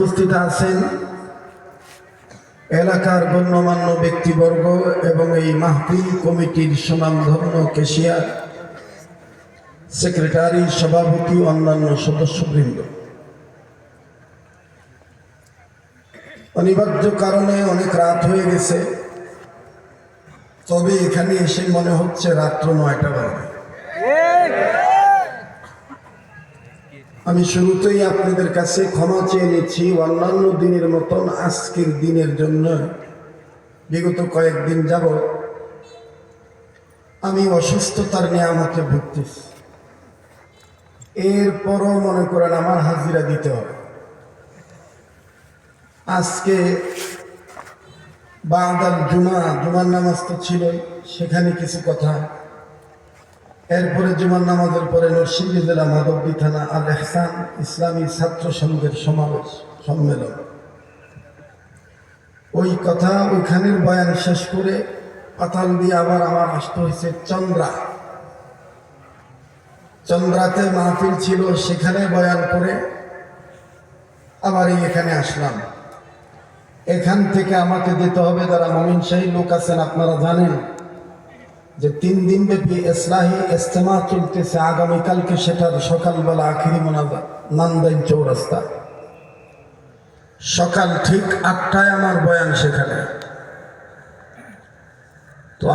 উপস্থিত আছেন এলাকার গণ্যমান্য ব্যক্তিবর্গ এবং এই মাহফিল কমিটির সুনামধন্য কেশিয়ার সেক্রেটারি, সভাপতি, অন্যান্য সদস্যবৃন্দ। অনিবার্য কারণে অনেক রাত হয়ে গেছে, তবে এখানে এসে মনে হচ্ছে রাত্র 9টা বাজে। আমি শুরুতেই আপনাদের কাছে ক্ষমা চেয়ে নিচ্ছি, অন্যান্য দিনের মতন আজকের দিনের জন্য বিগত কয়েকদিন যাবৎ আমি অসুস্থতার নিয়ামতে ভুগতেছি। এরপরও মনে করেন আমার হাজিরা দিতে হবে। আজকে বাদাল জুমার নামাজ তো ছিল, সেখানে কিছু কথা। এরপরে জুমার নামাজের পরে নরসিংদী জেলা মাধবদী থানা আল এহসান ইসলামী ছাত্র সংঘের সম্মেলন। ওই কথা ওইখানের বয়ান শেষ করে পাতাল দিয়ে আবার আমার আসতে হয়েছে চন্দ্রাতে মাহফিল ছিল, সেখানে বয়ান করে আবার এখানে আসলাম। এখান থেকে আমাকে যেতে হবে, যারা মমিনশাহী লোক আছেন আপনারা জানেন যে 3 দিন ব্যাপী ইসলাহি ইজতেমা চলতেছে। আগামীকালকে সেটার সকালবেলা আখিরি মোনাজাত নান্দাইল চৌরাস্তা, সকাল ঠিক 8টায় আমার বয়ান সেখানে। তো